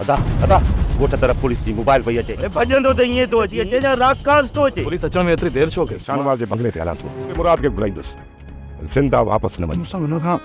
अदा अदा गोठ तरफ पुलिस जी मोबाइल पई अचे भजंदो त ईअं थो अचे अचे राकास थो अचे पुलिस अचण में एतिरी देरि छो कई? शानवाज जे बंगले ते हलां थो मुराद खे घुराईंदुसि ज़िंदा वापसि न वञी हुन खां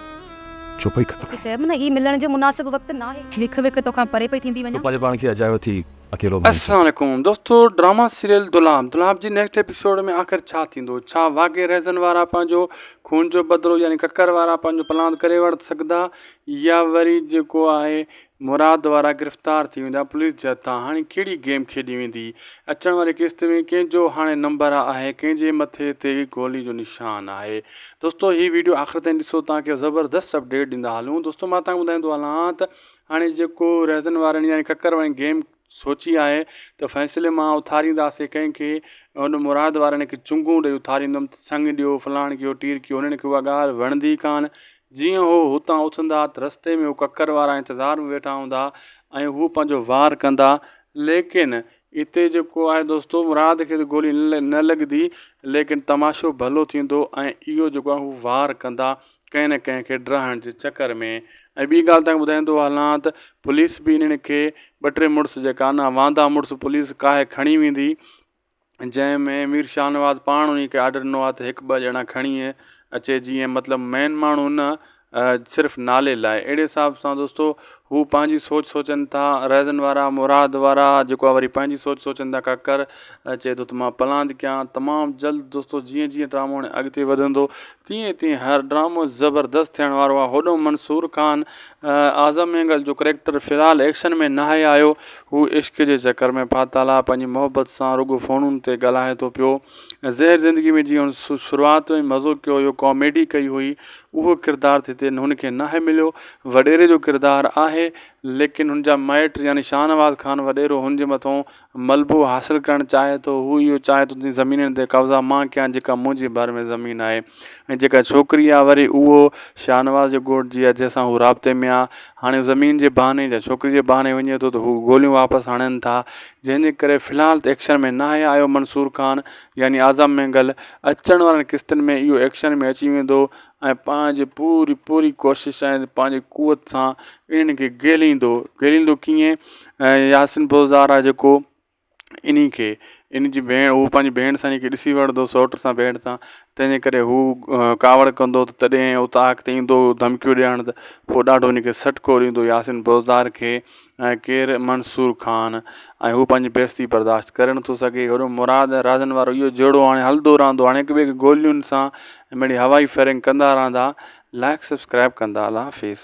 चुप ई ख़तम। चइबो न ही मिलण जो मुनासिब वक़्तु न आहे। विख विख तोखां परे पई थींदी वञा। पंहिंजे पाण खे अजायो थी अकेलो अस्सलाम वालेकुम दोस्तों, ड्रामा सीरियल दुलाब जी नेक्स्ट एपिसोड में आख़िर छा थींदो? छा वाक़ई रहज़न वारा पंहिंजो खून जो बदिलो यानी ककर वारा पंहिंजो प्लान करे वठ सघंदा या वरी जेको आहे मुराद वारा गिरफ़्तार थी वेंदा पुलिस जे हथां? हाणे कहिड़ी गेम खेॾी वेंदी? अचण वारी किस्त में कंहिंजो हाणे नंबर आहे, कंहिंजे मथे ते गोली जो निशान आहे? दोस्तों हीअ वीडियो आख़िर ताईं ॾिसो, तव्हांखे ज़बरदस्त अपडेट ॾींदा हलूं। दोस्तों मां तव्हांखे ॿुधाईंदो हलां त हाणे जेको रहज़न वारनि यानी ककर वारनि गेम सोची आहे त फ़ैसिले मां उथारींदासीं कंहिंखे, हुन मुराद वारनि खे चुंगूं ॾेई उथारींदुमि, संग ॾियो फलाण कयो टीर कयो। उन्हनि खे उहा ॻाल्हि वणंदी कान। जीअं हू हुतां उथंदा त रस्ते में हू ककर वारा इंतज़ार में वेठा हूंदा ऐं हू पंहिंजो वार कंदा, लेकिन हिते जेको आहे दोस्तो मुराद खे त गोली न लॻंदी, लेकिन तमाशो भलो थींदो ऐं इहो जेको आहे हू वार कंदा कंहिं न कंहिंखे डराइण जे चकर में। ऐं ॿी ॻाल्हि तव्हांखे ॿुधाईंदो हलां त पुलिस बि इन्हनि खे ॿ टे मुड़ुस जेका न वांदा मुड़ुस पुलिस काहे खणी वेंदी, जंहिंमें मीर शाहनवाज़ पाण उन खे आर्डर ॾिनो आहे त हिकु ॿ ॼणा खणी अचे, जीअं मतिलबु मेन माण्हू न सिर्फ़ु नाले लाइ। अहिड़े हिसाब सां दोस्तो हू पंहिंजी सोच सोचनि था, रहज़न वारा मुराद वारा जेको आहे वरी पंहिंजी सोच सोचनि था। ककर चए थो त मां प्लान थी कयां तमामु जल्द। दोस्तो जीअं जीअं ड्रामो हाणे अॻिते वधंदो तीअं तीअं हर ड्रामो ज़बरदस्त थियण वारो आहे। होॾो मंसूर खान आज़म मेंगल जो करैक्टर फ़िलहालु एक्शन में न आहे आयो, हू इश्क जे चकर में फाथल आहे, पंहिंजी मोहबत सां रुॻो फ़ोनुनि ते ॻाल्हाए थो पियो। ज़हर ज़िंदगी में जीअं शुरूआति में मज़ो कयो हुयो, कॉमेडी कई हुई, उहो किरदारु हिते हुनखे न आहे मिलियो। वॾेरे जो किरदारु आहे, लेकिन हुनजा माइट यानी शाहनवाज़ खान वॾेरो हुनजे मथां मलबो हासिलु करणु चाहे थो। हू इहो चाहे थो त ज़मीननि ते कब्ज़ा मां कयां जेका मुंहिंजे भर में ज़मीन आहे, ऐं जेका छोकिरी आहे वरी उहो शाहनवाज़ जे घोट जी आहे जंहिंसां हू राब्ते में आहे। हाणे ज़मीन जे बहाने या छोकिरी जे बहाने वञे थो त हू गोलियूं वापसि हणनि था, जंहिंजे करे फ़िलहालु त एक्शन में न आहे आयो मंसूर खान यानी आज़म मेंगल। अचण वारनि किस्तनि में इहो एक्शन में अची वेंदो ऐं पंहिंजी पूरी कोशिशि ऐं पंहिंजी कुवत सां इन्हनि खे ॻेलींदो कीअं? यासिन बोज़दार आहे जेको इन जी भेण, हू पंहिंजी भेण सां इनखे ॾिसी वठंदो, सौट सां भेण सां, तंहिंजे करे हू कावड़ कंदो त तॾहिं उतां अॻिते ईंदो धमकियूं ॾियण, त पोइ ॾाढो इनखे सटको ॾींदो यासिन बोज़दार खे ऐं केरु मंसूर खान, ऐं हू पंहिंजी बेइज़ती बर्दाश्त करे नथो सघे। होॾो मुराद ऐं राज़न वारो इहो जहिड़ो हाणे हलंदो रहंदो, हाणे हिक ॿिए खे गोलियुनि सां मिड़ी हवाई फायरिंग कंदा रहंदा। लाइक सब्सक्राइब कंदा। अल्लाह हाफ़िज़।